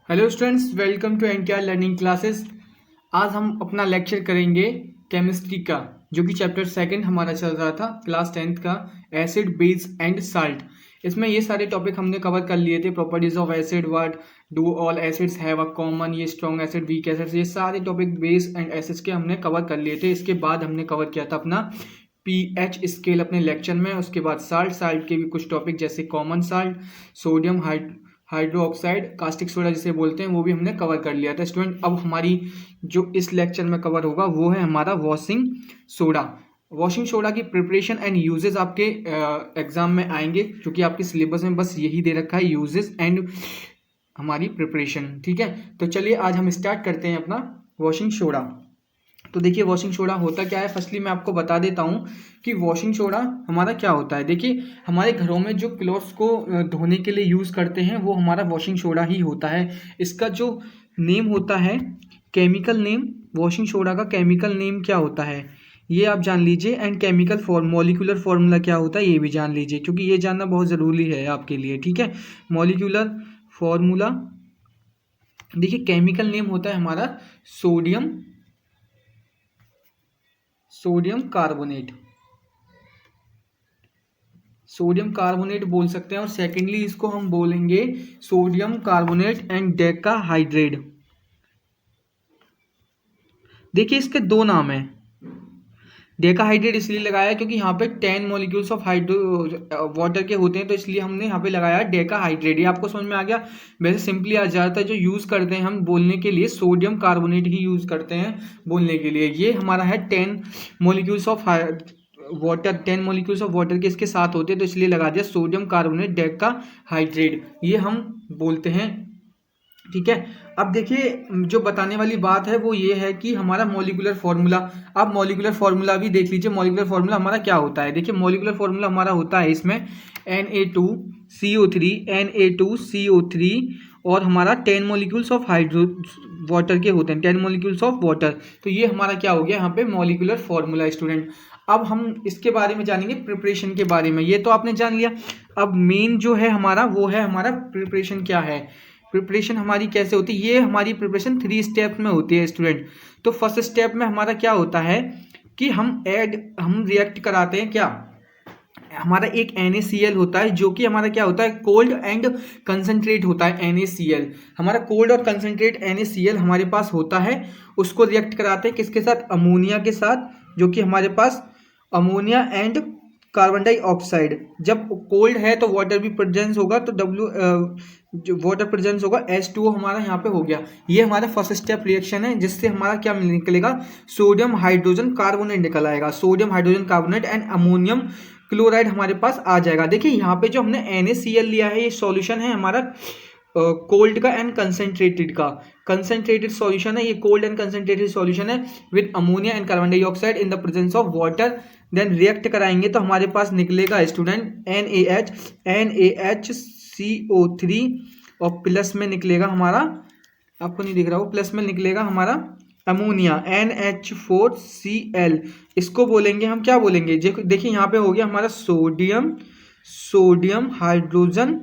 Hello students, welcome to NTR learning classes. आज हम अपना लेक्चर करेंगे केमिस्ट्री का, जो कि चैप्टर सेकंड हमारा चल रहा था क्लास 10th का, एसिड बेस एंड साल्ट। इसमें ये सारे टॉपिक हमने कवर कर लिए थे। Properties of acid, what do all acids have a common, ये स्ट्रॉन्ग एसिड, वीक एसिड्स, ये सारे टॉपिक बेस एंड एसिड्स के हमने कवर कर लिए थे। इसके बाद हमने कवर किया था अपना पीएच स्केल अपने लेक्चर में। उसके बाद साल्ट के भी कुछ टॉपिक जैसे common salt, sodium hydro oxide, caustic soda जिसे बोलते हैं, वो भी हमने कवर कर लिया था स्टूडेंट। अब हमारी जो इस लेक्चर में कवर होगा वो है हमारा वॉशिंग सोडा। वॉशिंग सोडा की प्रिपरेशन एंड यूजेस आपके एग्जाम में आएंगे, क्योंकि आपके सिलेबस में बस यही दे रखा है, यूजेस एंड हमारी प्रिपरेशन। ठीक है, तो चलिए आज हम स्टार्ट करते हैं अपना वॉशिंग सोडा। तो देखिए वॉशिंग सोडा होता क्या है। फर्स्टली मैं आपको बता देता हूँ कि वॉशिंग सोडा हमारा क्या होता है। देखिए हमारे घरों में जो क्लॉथ्स को धोने के लिए यूज़ करते हैं वो हमारा वॉशिंग सोडा ही होता है। इसका जो नेम होता है, केमिकल नेम, वॉशिंग सोडा का केमिकल नेम क्या होता है ये आप जान लीजिए। एंड केमिकल मॉलिक्यूलर फॉर्मूला क्या होता है ये भी जान लीजिए, क्योंकि ये जानना बहुत ज़रूरी है आपके लिए। ठीक है, मॉलिक्यूलर फॉर्मूला, देखिए केमिकल नेम होता है हमारा सोडियम कार्बोनेट। सोडियम कार्बोनेट बोल सकते हैं। और सेकेंडली इसको हम बोलेंगे sodium carbonate and Deka hydrate. देखिए इसके दो नाम हैं। डेका हाइड्रेट इसलिए लगाया क्योंकि यहाँ पे 10 मॉलिक्यूल्स ऑफ हाइड्रो वाटर के होते हैं, तो इसलिए हमने यहाँ पे लगाया डेका हाइड्रेट। ये आपको समझ में आ गया। वैसे सिंपली आ जाता है, जो यूज़ करते हैं हम बोलने के लिए सोडियम कार्बोनेट ही यूज़ करते हैं बोलने के लिए। ये हमारा है 10 molecules of water, 10 molecules of water के इसके साथ होते हैं, तो इसलिए लगा दिया सोडियम कार्बोनेट डेका हाइड्रेट, ये हम बोलते हैं। ठीक है, अब देखिए जो बताने वाली बात है वो ये है कि हमारा मॉलिक्यूलर फॉर्मूला। अब मॉलिक्यूलर फॉर्मूला भी देख लीजिए। मॉलिक्यूलर फॉर्मूला हमारा क्या होता है। देखिए मॉलिक्यूलर फॉर्मूला हमारा होता है इसमें Na2CO3 और हमारा 10 मॉलिक्यूल्स ऑफ हाइड्रो वाटर के होते हैं, 10 मॉलिक्यूल्स ऑफ वाटर। तो ये हमारा क्या हो गया यहाँ पे मॉलिक्यूलर फॉर्मूला स्टूडेंट। अब हम इसके बारे में जानेंगे, प्रिपरेशन के बारे में। ये तो आपने जान लिया। अब मेन जो है हमारा वो है हमारा प्रिपरेशन क्या है, प्रिपरेशन हमारी कैसे होती है। ये हमारी प्रिपरेशन 3 स्टेप में होती है स्टूडेंट। तो फर्स्ट स्टेप में हमारा क्या होता है कि हम रिएक्ट कराते हैं। क्या हमारा एक NaCl होता है, जो कि हमारा क्या होता है कोल्ड एंड कंसंट्रेट होता है। NaCl हमारा कोल्ड और कंसंट्रेट NaCl हमारे पास होता है। उसको रिएक्ट कराते हैं किसके साथ, अमोनिया के साथ, जो कि हमारे पास अमोनिया एंड कार्बन डाइऑक्साइड। जब कोल्ड है तो वाटर भी प्रेजेंस होगा, तो जो वाटर प्रेजेंस होगा H2O हमारा यहाँ पे हो गया। ये हमारा फर्स्ट स्टेप रिएक्शन है, जिससे हमारा क्या निकलेगा, सोडियम हाइड्रोजन कार्बोनेट निकल आएगा। Sodium hydrogen carbonate and ammonium chloride हमारे पास आ जाएगा। देखिए यहाँ पे जो हमने NaCl लिया है, ये सॉल्यूशन है हमारा कोल्ड का एंड कंसनट्रेटेड का। कंसनट्रेटेड सॉल्यूशन है ये, कोल्ड एंड कंसनट्रेटेड सॉल्यूशन है with ammonia and carbon dioxide in the presence of water. Then react कराएंगे तो हमारे पास निकलेगा स्टूडेंट NaHCO3 और प्लस में निकलेगा हमारा, आपको नहीं दिख रहा हो, प्लस में निकलेगा हमारा अमोनिया NH4Cl। इसको बोलेंगे हम, क्या बोलेंगे, देखिए यहाँ पे हो गया हमारा sodium hydrogen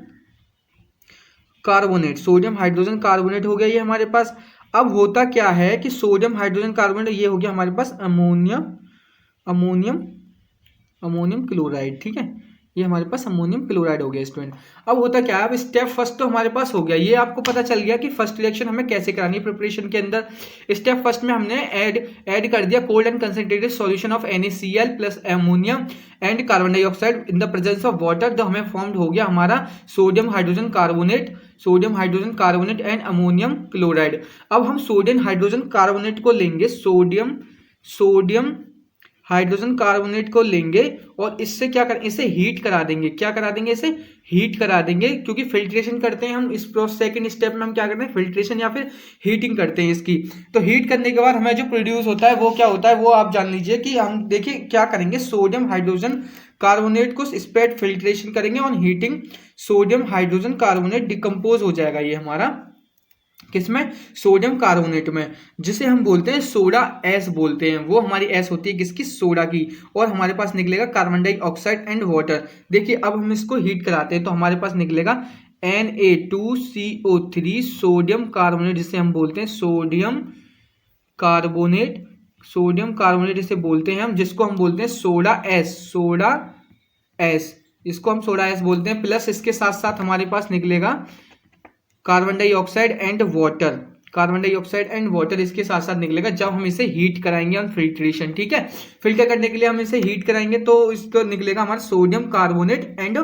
carbonate. Sodium hydrogen carbonate हो गया ये हमारे पास। अब होता क्या है कि सोडियम हाइड्रोजन कार्बोनेट ये हो गया हमारे पास अमोनियम क्लोराइड। ठीक है, ये हमारे पास अमोनियम क्लोराइड हो गया स्टूडेंट। अब होता क्या है, अब स्टेप फर्स्ट तो हमारे पास हो गया। ये आपको पता चल गया कि फर्स्ट रिएक्शन हमें कैसे करानी है प्रिपरेशन के अंदर। स्टेप फर्स्ट में हमने ऐड कर दिया cold and concentrated solution of NaCl plus ammonium and carbon dioxide in the presence of water. तो हमें फॉर्म्ड हो गया हमारा sodium hydrogen carbonate and ammonium chloride. अब हम सोडियम हाइड्रोजन कार्बोनेट को लेंगे, सोडियम हाइड्रोजन कार्बोनेट को लेंगे और इससे क्या करें, इसे हीट करा देंगे। क्या करा देंगे, इसे हीट करा देंगे, क्योंकि फिल्ट्रेशन करते हैं हम इस सेकंड स्टेप में। हम क्या करते हैं, फिल्ट्रेशन या फिर हीटिंग करते हैं इसकी। तो हीट करने के बाद हमें जो प्रोड्यूस होता है वो क्या होता है, वो आप जान लीजिए कि हम देखिए क्या करेंगे, सोडियम हाइड्रोजन कार्बोनेट को स्पेट फिल्ट्रेशन करेंगे और heating, sodium hydrogen carbonate decompose हो जाएगा ये हमारा किसमें, सोडियम कार्बोनेट में, जिसे हम बोलते हैं सोडा एस बोलते हैं। वो हमारी एस होती है किसकी, सोडा की। और हमारे पास निकलेगा कार्बन डाइऑक्साइड एंड वाटर। देखिए अब हम इसको हीट कराते हैं तो हमारे पास निकलेगा Na2CO3 सोडियम कार्बोनेट जिसे हम बोलते हैं सोडियम कार्बोनेट जिसे बोलते हैं हम, जिसको हम बोलते हैं सोडा एस, इसको हम सोडा एस बोलते हैं। प्लस इसके साथ साथ हमारे पास निकलेगा कार्बन डाइऑक्साइड एंड वाटर इसके साथ साथ निकलेगा जब हम इसे हीट कराएंगे ऑन फिल्ट्रेशन। ठीक है, फिल्टर करने के लिए हम इसे हीट कराएंगे तो इसको निकलेगा हमारा सोडियम कार्बोनेट एंड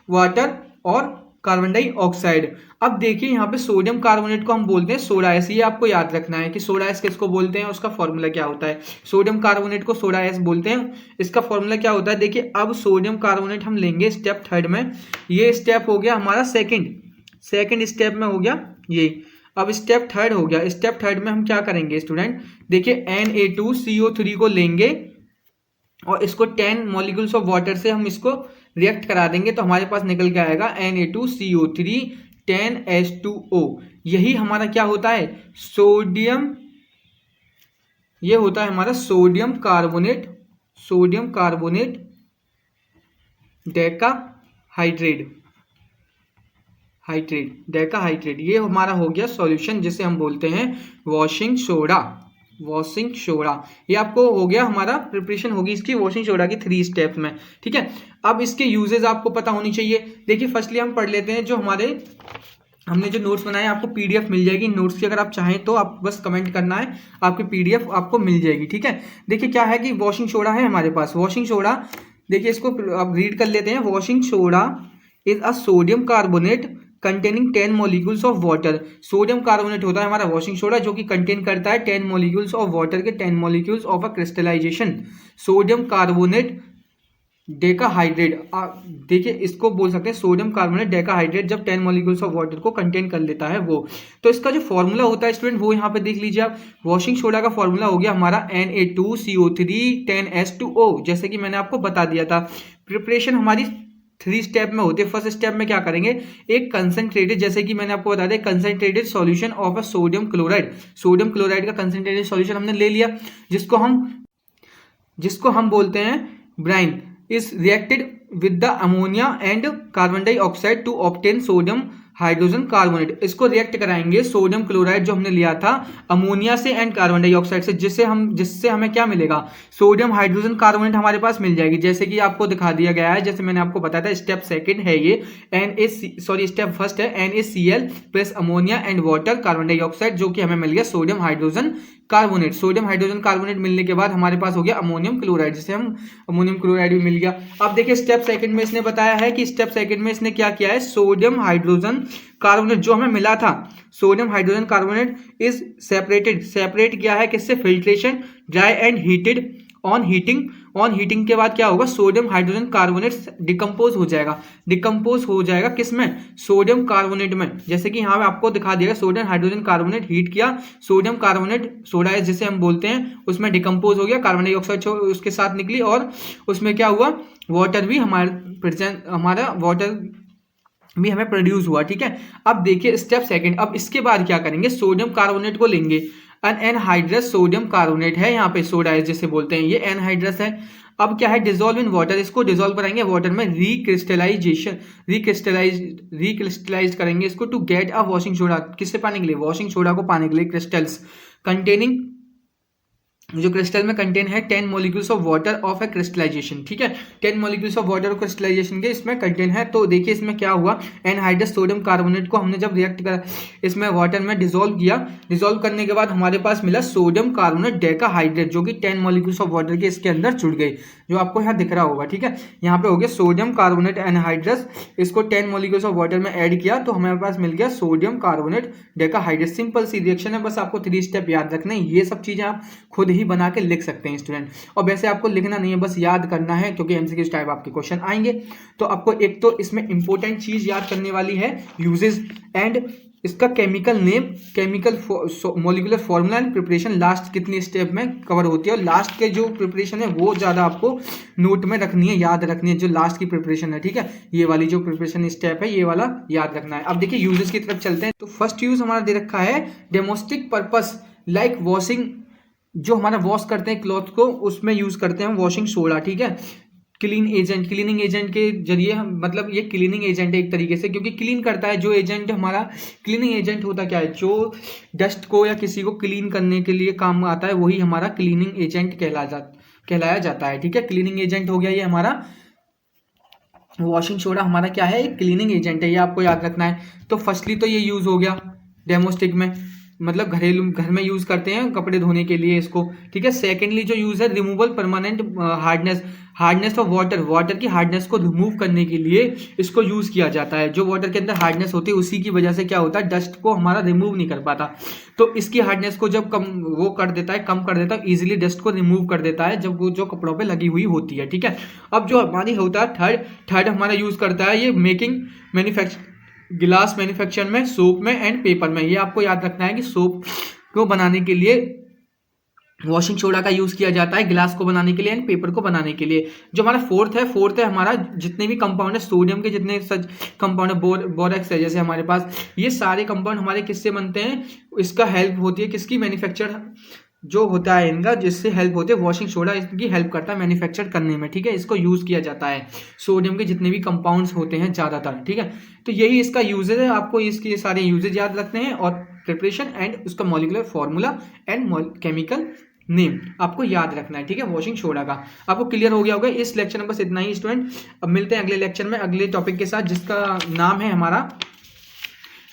वाटर और कार्बन डाइऑक्साइड। अब देखिए यहाँ पे सोडियम कार्बोनेट को हम बोलते हैं सोडा एस। ये आपको याद रखना है कि सोडा एस किसको बोलते हैं, उसका फॉर्मूला क्या होता है। सोडियम कार्बोनेट को सोडा एस बोलते हैं, इसका फॉर्मूला क्या होता है। देखिए अब सोडियम कार्बोनेट हम लेंगे स्टेप थर्ड में, ये स्टेप हो गया हमारा सेकेंड स्टेप में हो गया ये। अब स्टेप थर्ड हो गया, स्टेप थर्ड में हम क्या करेंगे स्टूडेंट, देखिए Na2CO3 को लेंगे और इसको 10 मॉलिक्यूल्स ऑफ वाटर से हम इसको रिएक्ट करा देंगे तो हमारे पास निकल के आएगा Na2CO3 10H2O। यही हमारा क्या होता है सोडियम, ये होता है हमारा सोडियम कार्बोनेट डेकाहाइड्रेट। ये हमारा हो गया सॉल्यूशन जिसे हम बोलते हैं वॉशिंग सोडा। ये आपको हो गया, हमारा प्रिपरेशन होगी इसकी वॉशिंग सोडा की 3 स्टेप में। ठीक है, अब इसके यूजेस आपको पता होनी चाहिए। देखिए फर्स्टली हम पढ़ लेते हैं जो हमने जो नोट्स बनाए, आपको पीडीएफ मिल जाएगी नोट्स की। अगर आप चाहें तो आप बस कमेंट करना है, आपकी पीडीएफ आपको मिल जाएगी। ठीक है, देखिए क्या है कि वॉशिंग सोडा है हमारे पास। वॉशिंग सोडा देखिए इसको आप रीड कर लेते हैं। Washing soda is a sodium carbonate containing 10 molecules of water. Sodium carbonate होता है हमारा वॉशिंग सोडा जो कि कंटेन करता है 10 मॉलिक्यूल्स ऑफ वाटर के 10 molecules of a crystallization sodium carbonate decahydrate. देखिए इसको बोल सकते हैं सोडियम कार्बोनेट डेकाहाइड्रेट जब 10 मॉलिक्यूल्स ऑफ वाटर को कंटेन कर लेता है वो। तो इसका जो फॉर्मूला होता है स्टूडेंट वो यहाँ पे देख लीजिए आप। वॉशिंग सोडा का फॉर्मूला हो गया हमारा Na2CO3 10H2O, जैसे कि मैंने आपको बता दिया था। प्रिपरेशन हमारी 3 स्टेप में होती है। फर्स्ट स्टेप में क्या करेंगे, एक कंसंट्रेटेड, जैसे कि मैंने आपको बता दिया concentrated solution of a sodium chloride का कंसंट्रेटेड सॉल्यूशन हमने ले लिया, जिसको हम बोलते हैं Bryan, is reacted with the ammonia and carbon dioxide to obtain sodium hydrogen carbonate. इसको रिएक्ट कराएंगे सोडियम क्लोराइड जो हमने लिया था अमोनिया से एंड कार्बन डाइऑक्साइड से, जिससे हमें क्या मिलेगा सोडियम हाइड्रोजन कार्बोनेट हमारे पास मिल जाएगी। जैसे कि आपको दिखा दिया गया है, जैसे मैंने आपको बताया था स्टेप सेकंड है ये स्टेप फर्स्ट है NaCl plus ammonia and water carbon dioxide, जो कि हमें मिल गया sodium hydrogen carbonate. Sodium hydrogen carbonate मिलने के बाद हमारे पास हो गया अमोनियम क्लोराइड, जिसे हम अमोनियम क्लोराइड भी मिल गया। अब देखिए स्टेप सेकंड में इसने बताया है कि स्टेप सेकंड में इसने क्या किया है, सोडियम हाइड्रोजन कार्बोनेट जो हमें मिला था sodium hydrogen carbonate is separate किया है किससे, filtration, dry and heated. On heating के बाद क्या होगा, सोडियम हाइड्रोजन कार्बोनेट डिकम्पोज हो जाएगा किसमें, सोडियम कार्बोनेट में। जैसे कि यहाँ पे आपको दिखा दिया सोडियम हाइड्रोजन कार्बोनेट हीट किया, सोडियम कार्बोनेट सोडा एस जिसे हम बोलते हैं उसमें डिकम्पोज हो गया, कार्बन डाइऑक्साइड उसके साथ निकली और उसमें क्या हुआ, वाटर भी हमारा वाटर भी हमें प्रोड्यूस हुआ। ठीक है, अब देखिए स्टेप सेकंड। अब इसके बाद क्या करेंगे, सोडियम कार्बोनेट को लेंगे, एनहाइड्रस सोडियम कार्बोनेट है यहाँ पे, सोडा एस जिसे बोलते हैं, ये एनहाइड्रस है। अब क्या है, डिसॉल्व इन वाटर, इसको डिसॉल्व कराएंगे वाटर में, रिक्रिस्टलाइज करेंगे इसको to get a washing soda. किससे पाने के लिए, वॉशिंग सोडा को पाने के लिए, क्रिस्टल्स कंटेनिंग, जो क्रिस्टल में कंटेन है 10 molecules of water of a crystallization. ठीक है, 10 मॉलिक्यूल्स ऑफ वाटर क्रिस्टलाइजेशन के इसमें कंटेन है। तो देखिए इसमें क्या हुआ, एनहाइड्रस सोडियम कार्बोनेट को हमने जब रिएक्ट करा इसमें वाटर में डिसॉल्व किया, डिसॉल्व करने के बाद हमारे पास मिला सोडियम कार्बोनेट डेकाहाइड्रेट, जो कि 10 मॉलिक्यूल्स ऑफ वाटर के इसके अंदर जुड़ गई, जो आपको यहाँ दिख रहा होगा। ठीक है, यहाँ पे हो गया सोडियम कार्बोनेट एनहाइड्रस, इसको 10 मॉलिक्यूल्स ऑफ वाटर में ऐड किया तो हमारे पास मिल गया सोडियम कार्बोनेट डेकाहाइड्रेट। सिंपल सी रिएक्शन है, बस आपको 3 स्टेप याद रखना है। ये सब चीजें आप खुद ही बना के लिख सकते हैं स्टूडेंट, और वैसे आपको लिखना नहीं है, बस याद करना है, क्योंकि एमसीक्यू टाइप आपके क्वेश्चन आएंगे। तो आपको एक तो इसमें इंपॉर्टेंट चीज याद करने वाली है यूजेस एंड इसका chemical name, chemical molecular formula and preparation, last कितनी स्टेप में कवर होती है, और लास्ट के जो प्रिपरेशन है वो ज़्यादा आपको नोट में रखनी है, याद रखनी है, जो लास्ट की प्रिपरेशन है। ठीक है, ये वाली जो प्रिपरेशन स्टेप है ये वाला याद रखना है। अब देखिए यूजेस की तरफ चलते हैं। तो फर्स्ट यूज हमारा दे रखा है डेमोस्टिक पर्पस लाइक वॉशिंग, जो हमारा वॉश करते हैं क्लॉथ को उसमें यूज करते हैं वॉशिंग सोडा। ठीक है, क्लीनिंग एजेंट के जरिए हम मतलब ये क्लीनिंग एजेंट है एक तरीके से, क्योंकि क्लीन करता है। जो एजेंट हमारा क्लीनिंग एजेंट होता क्या है, जो डस्ट को या किसी को क्लीन करने के लिए काम आता है, वही हमारा क्लीनिंग एजेंट कहलाया जाता है। ठीक है, क्लीनिंग एजेंट हो गया ये हमारा। वॉशिंग सोडा हमारा क्या है, एक क्लीनिंग एजेंट है, ये आपको याद रखना है। तो फर्स्टली तो ये यूज हो गया डेमोस्टिक में, मतलब घरेलू घर में यूज करते हैं कपड़े धोने के लिए इसको। ठीक है, सेकेंडली जो यूज है removal permanent hardness of water की हार्डनेस को रिमूव करने के लिए इसको यूज किया जाता है। जो वाटर के अंदर हार्डनेस होती है उसी की वजह से क्या होता है, डस्ट को हमारा रिमूव नहीं कर पाता। तो इसकी हार्डनेस को जब कम कर देता है इजीली डस्ट को रिमूव कर देता है जब वो जो कपड़ों पे लगी हुई होती है। ठीक है, अब जो हमारी होता है थर्ड हमारा यूज करता है ये गिलास मैन्युफैक्चर में, सोप में एंड पेपर में। ये आपको याद रखना है कि सोप को बनाने के लिए वॉशिंग सोडा का यूज किया जाता है, गिलास को बनाने के लिए एंड पेपर को बनाने के लिए। जो हमारा फोर्थ है हमारा जितने भी कंपाउंड है सोडियम के, जितने कंपाउंड है, बोरेक्स है जैसे हमारे पास, ये सारे कंपाउंड हमारे किससे बनते हैं, इसका हेल्प होती है किसकी, मैन्युफैक्चर जो होता है इनका, जिससे हेल्प होती है वॉशिंग सोडा, इसकी हेल्प करता है मैन्युफैक्चर करने में। ठीक है, इसको यूज किया जाता है सोडियम के जितने भी कंपाउंड्स होते हैं ज्यादातर। ठीक है, तो यही इसका यूजेज है, आपको इसके सारे यूजेज याद रखने हैं और प्रिपरेशन एंड उसका molecular formula and chemical name आपको याद रखना है। ठीक है, वॉशिंग सोडा का आपको क्लियर हो गया होगा। इस लेक्चर में बस इतना ही स्टूडेंट, अब मिलते हैं अगले लेक्चर में अगले टॉपिक के साथ, जिसका नाम है हमारा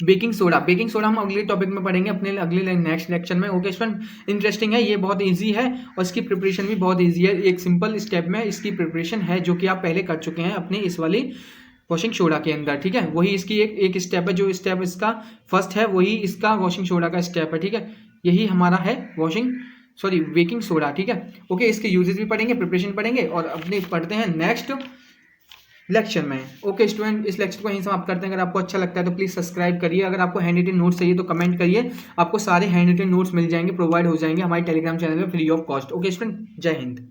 बेकिंग सोडा हम अगले टॉपिक में पढ़ेंगे अपने अगले नेक्स्ट लेक्चर में। ओके स्टूडेंट, इंटरेस्टिंग है, ये बहुत इजी है और इसकी प्रिपरेशन भी बहुत इजी है। एक सिंपल स्टेप में इसकी प्रिपरेशन है जो कि आप पहले कर चुके हैं अपने इस वाली वॉशिंग सोडा के अंदर। ठीक है, वही इसकी एक स्टेप है, जो स्टेप इसका फर्स्ट है वही इसका वॉशिंग सोडा का स्टेप है। ठीक है, यही हमारा है बेकिंग सोडा। ठीक है, ओके, इसके यूजेस भी पढ़ेंगे, प्रिपरेशन पढ़ेंगे और अपने पढ़ते हैं नेक्स्ट लेक्चर में। ओके स्टूडेंट, इस लेक्चर को यहीं समाप्त करते हैं। अगर आपको अच्छा लगता है तो प्लीज सब्सक्राइब करिए। अगर आपको हैंड रिटन नोट्स चाहिए तो कमेंट करिए, आपको सारे हैंड रिटन नोट्स मिल जाएंगे, प्रोवाइड हो जाएंगे हमारे टेलीग्राम चैनल में free of cost. Okay student, जय हिंद।